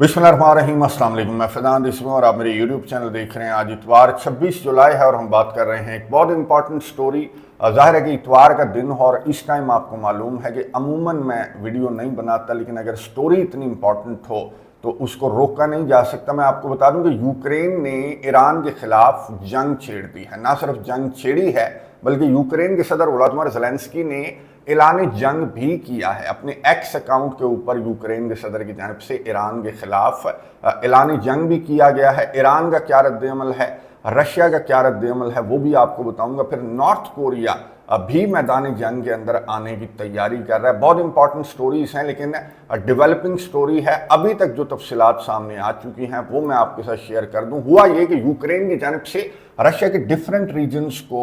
बिस्मिल्लाहिर्रहमानिर्रहीम, अस्सलाम वालेकुम। मैं फैज़ान दिसमी और आप मेरे यूट्यूब चैनल देख रहे हैं। आज इतवार 26 जुलाई है और हम बात कर रहे हैं एक बहुत इंपॉर्टेंट स्टोरी। ज़ाहिर है कि इतवार का दिन हो और इस टाइम आपको मालूम है कि अमूमन मैं वीडियो नहीं बनाता, लेकिन अगर स्टोरी इतनी इंपॉर्टेंट हो तो उसको रोका नहीं जा सकता। मैं आपको बता दूं कि यूक्रेन ने ईरान के खिलाफ जंग छेड़ दी है। ना सिर्फ जंग छेड़ी है बल्कि यूक्रेन के सदर वोलोदिमीर ज़ेलेंस्की ने ऐलान जंग भी किया है। अपने एक्स अकाउंट के ऊपर यूक्रेन के सदर की जानिब से ईरान के खिलाफ ऐलान जंग भी किया गया है। ईरान का क्या रद्द-ए-अमल है, रशिया का क्या रद्द-ए-अमल है, वो भी आपको बताऊंगा। फिर नॉर्थ कोरिया अभी मैदान जंग के अंदर आने की तैयारी कर रहा है। बहुत इंपॉर्टेंट स्टोरीज हैं, लेकिन डेवलपिंग स्टोरी है। अभी तक जो तफसीलात सामने आ चुकी हैं वो मैं आपके साथ शेयर कर दूं। हुआ ये कि यूक्रेन की जानिब से रशिया के डिफरेंट रीजन्स को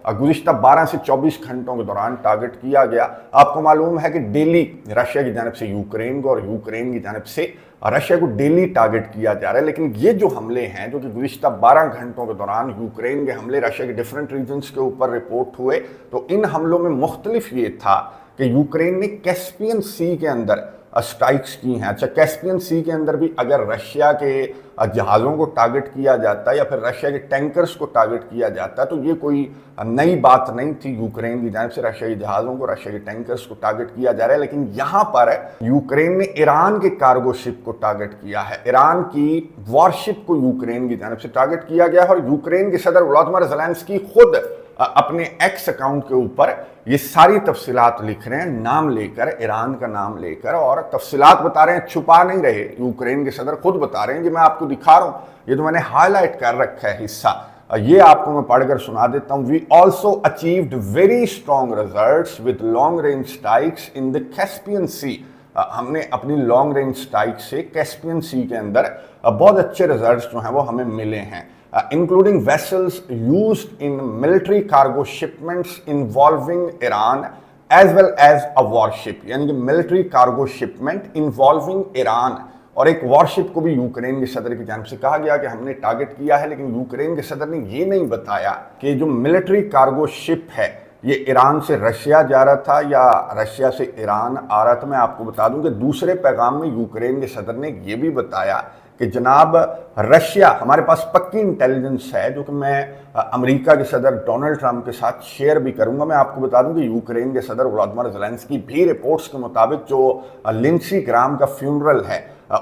गुज़िश्ता 12 से 24 घंटों के दौरान टारगेट किया गया। आपको मालूम है कि डेली रशिया की जानिब से यूक्रेन को और यूक्रेन की जानिब से रशिया को डेली टारगेट किया जा रहा है। लेकिन ये जो हमले हैं जो कि गुज़िश्ता 12 घंटों के दौरान यूक्रेन के हमले रशिया के डिफरेंट रीजन्स के ऊपर रिपोर्ट हुए, तो इन हमलों में मुख्तलिफ ये था कि यूक्रेन ने कैस्पियन सी के अंदर स्ट्राइक्स की हैं। अच्छा, कैस्पियन सी के अंदर भी अगर रशिया के जहाज़ों को टारगेट किया जाता है या फिर रशिया के टैंकर्स को टारगेट किया जाता है तो ये कोई नई बात नहीं थी। यूक्रेन की जानिब से रशिया के जहाज़ों को, रशिया के टैंकर्स को टारगेट किया जा रहा है। लेकिन यहाँ पर यूक्रेन ने ईरान के कार्गो शिप को टारगेट किया है। ईरान की वॉरशिप को यूक्रेन की जानिब से टारगेट किया गया है और यूक्रेन के सदर वोलोदिमीर ज़ेलेंस्की खुद अपने एक्स अकाउंट के ऊपर ये सारी तफसीलात लिख रहे हैं, नाम लेकर, ईरान का नाम लेकर, और तफसीलात बता रहे हैं, छुपा नहीं रहे। यूक्रेन के सदर खुद बता रहे हैं कि मैं आपको दिखा रहा हूं, ये तो मैंने हाईलाइट कर रखा है हिस्सा, ये आपको मैं पढ़कर सुना देता हूं। We also achieved very strong results with long range strikes in the Caspian sea. हमने अपनी लॉन्ग रेंज स्ट्राइक से कैस्पियन सी के अंदर बहुत अच्छे रिजल्ट्स जो हैं वो हमें मिले हैं, including vessels used in military cargo shipments involving Iran as well as a warship। यानी कि military cargo shipment involving Iran और एक वॉरशिप को भी यूक्रेन के सदर की जानिब से कहा गया कि हमने टारगेट किया है। लेकिन यूक्रेन के सदर ने ये नहीं बताया कि जो मिलिट्री कार्गो शिप है ये ईरान से रशिया जा रहा था या रशिया से ईरान आ रहा था। मैं आपको बता दूं कि दूसरे पैगाम में यूक्रेन के सदर ने ये भी बताया कि जनाब रशिया, हमारे पास पक्की इंटेलिजेंस है जो कि मैं अमेरिका के सदर डोनाल्ड ट्रंप के साथ शेयर भी करूंगा। मैं आपको बता दूं कि यूक्रेन के सदर वोलोदिमीर ज़ेलेंस्की भी रिपोर्ट्स के मुताबिक जो लिंडसे ग्राहम का फ्यूनरल है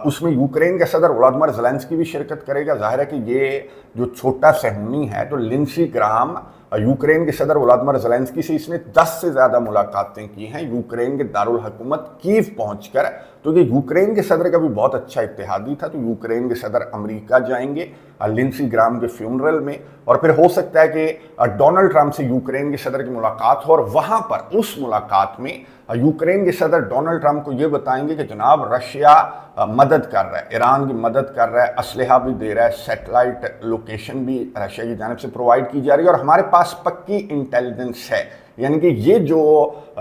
उसमें यूक्रेन के सदर वोलोदिमीर ज़ेलेंस्की भी शिरकत करेगा। जाहिर है कि ये जो छोटा सहूनी है तो लिंडसे ग्राहम यूक्रेन के सदर वोलोदिमीर ज़ेलेंस्की से इसने 10 से ज़्यादा मुलाकातें की हैं यूक्रेन के दारुल हुकूमत कीव पहुंचकर। तो ये यूक्रेन के सदर का भी बहुत अच्छा इत्तेहादी था। तो यूक्रेन के सदर अमेरिका जाएंगे लिंडसे ग्राहम के फ्यूनरल में, और फिर हो सकता है कि डोनाल्ड ट्रंप से यूक्रेन के सदर की मुलाकात हो और वहाँ पर उस मुलाकात में यूक्रेन के सदर डोनाल्ड ट्रंप को ये बताएंगे कि जनाब रशिया मदद कर रहा है, ईरान की मदद कर रहा है, असलहा भी दे रहा है, सैटेलाइट लोकेशन भी रशिया की जानिब से प्रोवाइड की जा रही है और हमारे पास पक्की इंटेलिजेंस है। यानी कि ये जो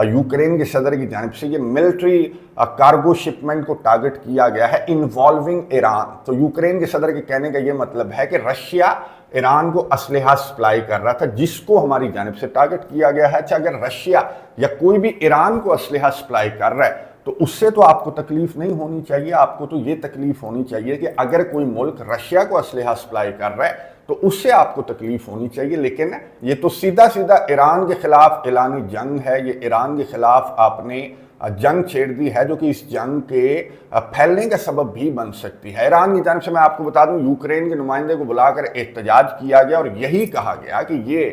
यूक्रेन के सदर की जानिब से ये मिलिट्री कार्गो शिपमेंट को टारगेट किया गया है इन्वॉल्विंग ईरान, तो यूक्रेन के सदर के कहने का ये मतलब है कि रशिया ईरान को असलहा सप्लाई कर रहा था जिसको हमारी जानिब से टारगेट किया गया है। अच्छा, अगर रशिया या कोई भी ईरान को असलहा सप्लाई कर रहा है तो उससे तो आपको तकलीफ नहीं होनी चाहिए। आपको तो ये तकलीफ होनी चाहिए कि अगर कोई मुल्क रशिया को असलहा सप्लाई कर रहा है तो उससे आपको तकलीफ होनी चाहिए। लेकिन ये तो सीधा सीधा ईरान के खिलाफ ऐलानी जंग है, ये ईरान के खिलाफ आपने जंग छेड़ दी है जो कि इस जंग के फैलने का सबब भी बन सकती है। ईरान की जानिब से मैं आपको बता दूं यूक्रेन के नुमाइंदे को बुलाकर एहतजाज किया गया और यही कहा गया कि ये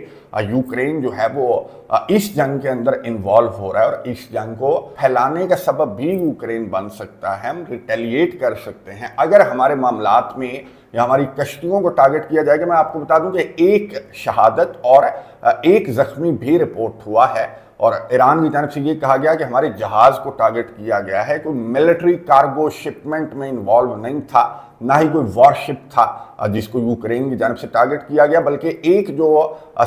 यूक्रेन जो है वो इस जंग के अंदर इन्वॉल्व हो रहा है और इस जंग को फैलाने का सबब भी यूक्रेन बन सकता है। हम रिटेलिएट कर सकते हैं अगर हमारे मामलात में या हमारी कश्तियों को टारगेट किया जाएगा। मैं आपको बता दूं कि एक शहादत और एक जख्मी भी रिपोर्ट हुआ है और ईरान की जानिब से ये कहा गया कि हमारे जहाज़ को टारगेट किया गया है। कोई मिलिट्री कार्गो शिपमेंट में इन्वॉल्व नहीं था, ना ही कोई वॉरशिप था جس کو یوکرین کی جانب سے ٹارگٹ کیا گیا، بلکہ ایک جو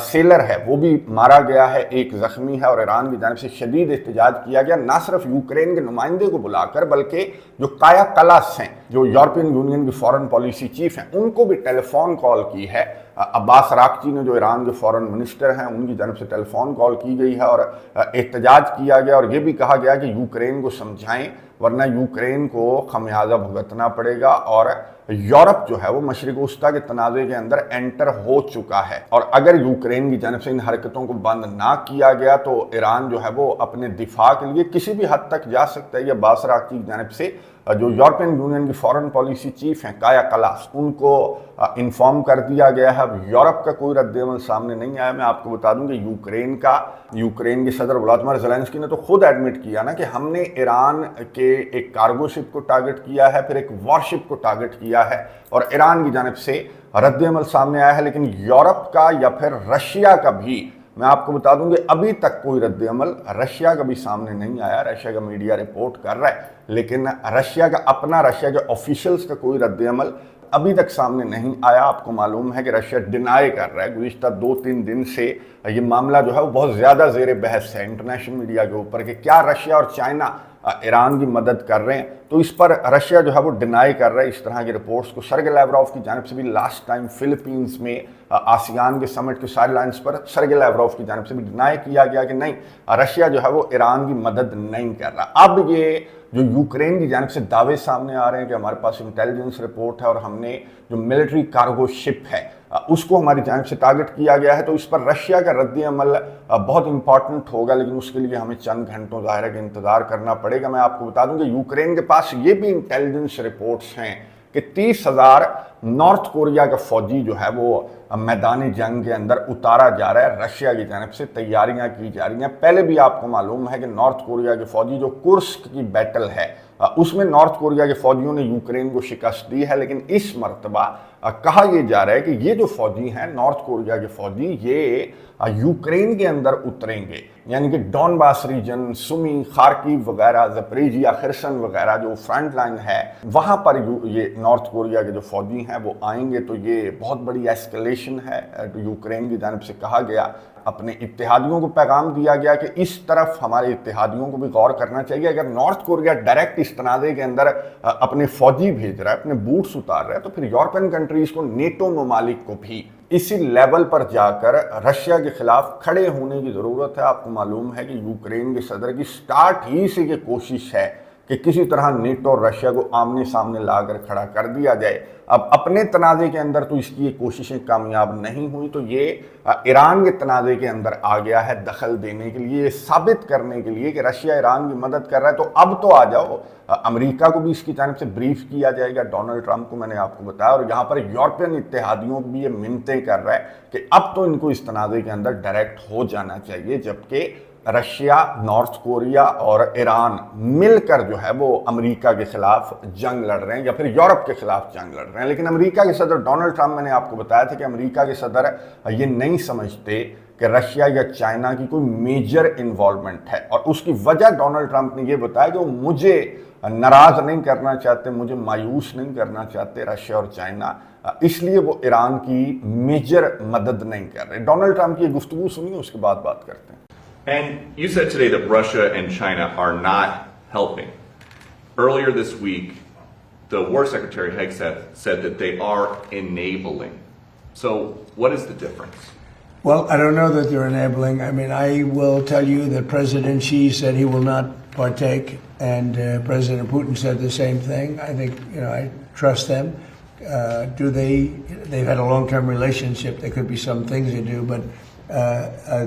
سیلر ہے وہ بھی مارا گیا ہے، ایک زخمی ہے، اور ایران کی جانب سے شدید احتجاج کیا گیا، نہ صرف یوکرین کے نمائندے کو بلا کر بلکہ جو کایا کلاس ہیں، جو یورپین یونین کی فورن پالیسی چیف ہیں، ان کو بھی ٹیلی فون کال کی ہے۔ عباس راکچی نے جو ایران کے فورن منسٹر ہیں ان کی جانب سے ٹیلی فون کال کی گئی ہے اور احتجاج کیا گیا، اور یہ بھی کہا گیا کہ یوکرین کو سمجھائیں ورنہ یوکرین کو خمیازہ بھگتنا پڑے گا، اور یورپ جو ہے وہ مشرق وسطیٰ کے تنازع کے اندر انٹر ہو چکا ہے، اور اگر یوکرین کی جانب سے ان حرکتوں کو بند نہ کیا گیا تو ایران جو ہے وہ اپنے دفاع کے لیے کسی بھی حد تک جا سکتا ہے۔ یہ عباس راکچی کی جانب سے جو یورپین یونین کی فورن پالیسی چیف ہیں کایا کلاس، ان کو انفارم کر دیا گیا ہے۔ اب یورپ کا کوئی رد عمل سامنے نہیں آیا۔ میں آپ کو بتا دوں کہ یوکرین کے صدر ولادیمیر زیلنسکی نے تو خود ایڈمٹ کیا نا کہ ہم نے ایران کے ایک کارگو شپ کو ٹارگٹ کیا ہے، پھر ایک وارشپ کو ٹارگٹ کیا ہے، اور ایران کی جانب سے رد عمل سامنے آیا ہے، لیکن یورپ کا یا پھر رشیا کا بھی میں آپ کو بتا دوں کہ ابھی تک کوئی رد عمل رشیا کا بھی سامنے نہیں آیا۔ رشیا کا میڈیا رپورٹ کر رہا ہے، لیکن رشیا کے آفیشلز کا کوئی رد عمل ابھی تک سامنے نہیں آیا۔ آپ کو معلوم ہے کہ رشیا ڈینائی کر رہا ہے، گزشتہ 2-3 دن سے یہ معاملہ جو ہے وہ بہت زیادہ زیر بحث ہے انٹرنیشنل میڈیا کے اوپر کہ کیا رشیا اور چائنا ایران کی مدد کر رہے ہیں، تو اس پر رشیا جو ہے وہ ڈینائی کر رہا ہے اس طرح کی رپورٹس کو۔ سرگے لیوروف کی جانب سے بھی لاسٹ ٹائم فلپینز میں آسیان کے سمٹ کے سائیڈ لائنز پر سرگے لیوروف کی جانب سے بھی ڈینائی کیا گیا کہ نہیں، رشیا جو ہے وہ ایران کی مدد نہیں کر رہا۔ اب یہ جو یوکرین کی جانب سے دعوے سامنے آ رہے ہیں کہ ہمارے پاس انٹیلیجنس رپورٹ ہے اور ہم نے جو ملٹری کارگو شپ ہے اس کو ہماری جانب سے ٹارگٹ کیا گیا ہے، تو اس پر رشیا کا رد عمل بہت امپورٹنٹ ہوگا، لیکن اس کے لیے ہمیں چند گھنٹوں ظاہر ہے کہ انتظار کرنا پڑے گا۔ میں آپ کو بتا دوں کہ یوکرین کے پاس یہ بھی انٹیلیجنس رپورٹس ہیں کہ 30,000 نارتھ کوریا کا فوجی جو ہے وہ میدان جنگ کے اندر اتارا جا رہا ہے، رشیا کی جانب سے تیاریاں کی جا رہی ہیں۔ پہلے بھی آپ کو معلوم ہے کہ نارتھ کوریا کے فوجی جو کرسک کی بیٹل ہے اس میں نارتھ کوریا کے فوجیوں نے یوکرین کو شکست دی ہے، لیکن اس مرتبہ کہا یہ جا رہا ہے کہ یہ جو فوجی ہیں نارتھ کوریا کے فوجی یہ یوکرین کے اندر اتریں گے، یعنی کہ ڈون باس ریجن، سومی، خارکیو وغیرہ، زپریجیا، خرسن وغیرہ جو فرنٹ لائن ہے وہاں پر یہ نارتھ کوریا کے جو فوجی ہیں وہ آئیں گے، تو یہ بہت بڑی ایسکلیشن ہے۔ یوکرین کی جانب سے کہا گیا، اپنے اتحادیوں کو پیغام دیا گیا کہ اس طرف ہمارے اتحادیوں کو بھی غور کرنا چاہیے۔ اگر نارتھ کوریا ڈائریکٹ اس تنازع کے اندر اپنے فوجی بھیج رہا ہے، اپنے بوٹس اتار رہا ہے، تو پھر یورپین کنٹریز کو، نیٹو ممالک کو بھی اسی لیول پر جا کر رشیا کے خلاف کھڑے ہونے کی ضرورت ہے۔ آپ کو معلوم ہے کہ یوکرین کے صدر کی سٹارٹ ہی سے یہ کوشش ہے کہ کسی طرح نیٹو اور رشیا کو آمنے سامنے لا کر کھڑا کر دیا جائے۔ اب اپنے تنازع کے اندر تو اس کی یہ کوششیں کامیاب نہیں ہوئی، تو یہ ایران کے تنازع کے اندر آ گیا ہے دخل دینے کے لیے، یہ ثابت کرنے کے لیے کہ رشیا ایران کی مدد کر رہا ہے، تو اب تو آ جاؤ۔ امریکہ کو بھی اس کی جانب سے بریف کیا جائے گا، ڈونلڈ ٹرمپ کو میں نے آپ کو بتایا، اور یہاں پر یورپین اتحادیوں کو بھی یہ منتیں کر رہا ہے کہ اب تو ان کو اس تنازع کے اندر ڈائریکٹ ہو جانا چاہیے، جبکہ رشیا، نارتھ کوریا اور ایران مل کر جو ہے وہ امریکہ کے خلاف جنگ لڑ رہے ہیں یا پھر یورپ کے خلاف جنگ لڑ رہے ہیں۔ لیکن امریکہ کے صدر ڈونلڈ ٹرمپ، میں نے آپ کو بتایا تھا کہ امریکہ کے صدر یہ نہیں سمجھتے کہ رشیا یا چائنا کی کوئی میجر انوالومنٹ ہے، اور اس کی وجہ ڈونلڈ ٹرمپ نے یہ بتایا کہ وہ مجھے ناراض نہیں کرنا چاہتے، مجھے مایوس نہیں کرنا چاہتے رشیا اور چائنا، اس لیے وہ ایران کی میجر مدد نہیں کر رہے۔ ڈونلڈ ٹرمپ کی گفتگو سنیے، اس کے بعد بات کرتے ہیں۔ And you said today that Russia and China are not helping. Earlier this week, the War Secretary Hegseth said that they are enabling. So what is the difference? Well, I don't know that they're enabling. I mean, I will tell you that President Xi said he will not partake, and President Putin said the same thing. I think, I trust them. They've had a long-term relationship. There could be some things they do, but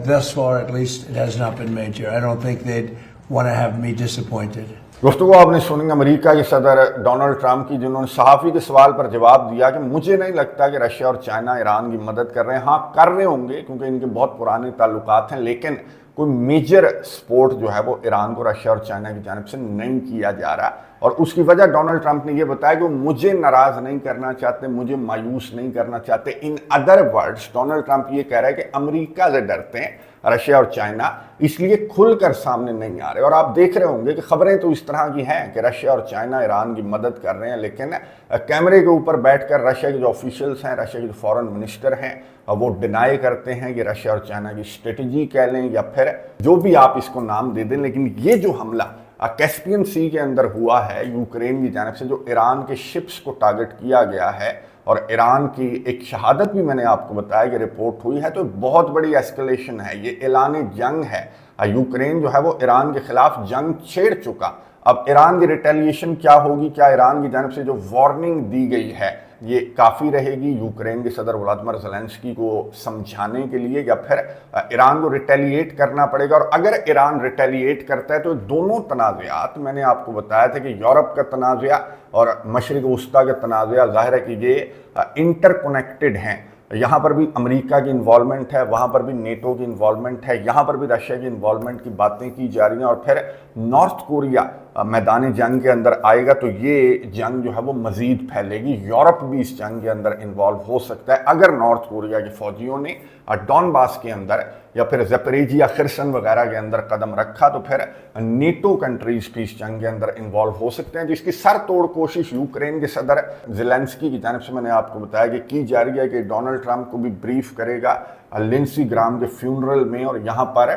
thus far, at least, it has not been major. I don't think they'd want to have me disappointed. گفتگو آپ نے سنی امریکہ کے صدر Donald Trump کی، جنہوں نے صحافی کے سوال پر جواب دیا کہ مجھے نہیں لگتا کہ رشیا اور چائنا ایران کی مدد کر رہے ہیں۔ ہاں کر رہے ہوں گے کیونکہ ان کے بہت پرانے تعلقات ہیں، لیکن कोई मेजर सपोर्ट जो है वो ईरान को रशिया और चाइना की जानिब से नहीं किया जा रहा। और उसकी वजह डोनाल्ड ट्रंप ने ये बताया कि वो मुझे नाराज नहीं करना चाहते, मुझे मायूस नहीं करना चाहते। In other words Donald Trump ये कह रहे हैं कि अमेरिका से डरते हैं रशिया और चाइना, इसलिए खुलकर सामने नहीं आ रहे। और आप देख रहे होंगे कि खबरें तो इस तरह की हैं कि रशिया और चाइना ईरान की मदद कर रहे हैं, लेकिन कैमरे के ऊपर बैठकर रशिया के जो ऑफिशियल्स हैं, रशिया के जो फॉरेन मिनिस्टर हैं, वो डिनाई करते हैं कि रशिया और चाइना की स्ट्रेटजी कह लें या फिर जो भी आप इसको नाम दे दें। लेकिन ये जो हमला कैस्पियन सी के अंदर हुआ है यूक्रेन की जानिब से, जो ईरान के शिप्स को टारगेट किया गया है और ईरान की एक शहादत भी मैंने आपको बताया कि रिपोर्ट हुई है, तो बहुत बड़ी एस्केलेशन है, ये ऐलान जंग है। यूक्रेन जो है वो ईरान के खिलाफ जंग छेड़ चुका। अब ईरान की रिटेलिएशन क्या होगी, क्या ईरान की जानिब से जो वार्निंग दी गई है ये काफ़ी रहेगी यूक्रेन के सदर व्लादिमीर ज़ेलेंस्की को समझाने के लिए, या फिर ईरान को रिटेलिएट करना पड़ेगा? और अगर ईरान रिटेलिएट करता है तो दोनों तनाज़ात, मैंने आपको बताया था कि यूरोप का तनाज़ा और मशरिक़ वस्ता का तनाज़ा, ज़ाहिर है कि ये इंटरकनेक्टेड हैं। यहाँ पर भी अमेरिका की इन्वॉल्वमेंट है, वहाँ पर भी नेटो की इन्वॉल्वमेंट है, यहाँ पर भी रशिया की इन्वॉल्वमेंट की बातें की जा रही हैं। और फिर नॉर्थ कोरिया मैदान जंग के अंदर आएगा तो ये जंग जो है वो मज़ीद फैलेगी। यूरोप भी इस जंग के अंदर इन्वॉल्व हो सकता है अगर नॉर्थ कोरिया के फौजियों ने डॉनबास के अंदर या फिर ज़ेपरेजिया खिरसन वगैरह के अंदर कदम रखा, तो फिर नेटो कंट्रीज़ भी इस जंग के अंदर इन्वॉल्व हो सकते हैं, जिसकी सर तोड़ कोशिश यूक्रेन के सदर ज़ेलेंस्की की जानिब से मैंने आपको बताया कि की जा रही है कि डोनाल्ड ट्रंप को भी ब्रीफ करेगा लिंडसे ग्राहम के फ्यूनरल में। और यहाँ पर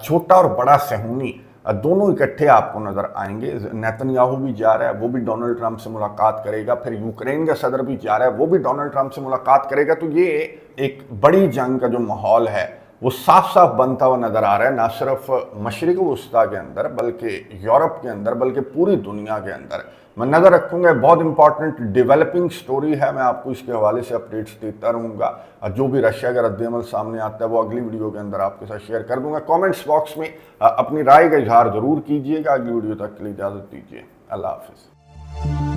छोटा और बड़ा सेहूनी दोनों इकट्ठे आपको नजर आएंगे। नेतन्याहू भी जा रहा है, वो भी डोनाल्ड ट्रंप से मुलाकात करेगा, फिर यूक्रेन का सदर भी जा रहा है, वो भी डोनाल्ड ट्रंप से मुलाकात करेगा। तो ये एक बड़ी जंग का जो माहौल है वो साफ साफ बनता हुआ नजर आ रहा है, ना सिर्फ मशरिक़ वस्ता के अंदर बल्कि यूरोप के अंदर, बल्कि पूरी दुनिया के अंदर। मैं नज़र रखूंगा, बहुत इंपॉर्टेंट डेवलपिंग स्टोरी है, मैं आपको इसके हवाले से अपडेट्स देता रहूँगा। जो भी रशिया का रद्द-ए-अमल सामने आता है वो अगली वीडियो के अंदर आपके साथ शेयर कर दूंगा। कमेंट्स बॉक्स में अपनी राय का इजहार ज़रूर कीजिएगा। अगली वीडियो तक के लिए इजाज़त दीजिए। अल्लाह हाफ़िज़।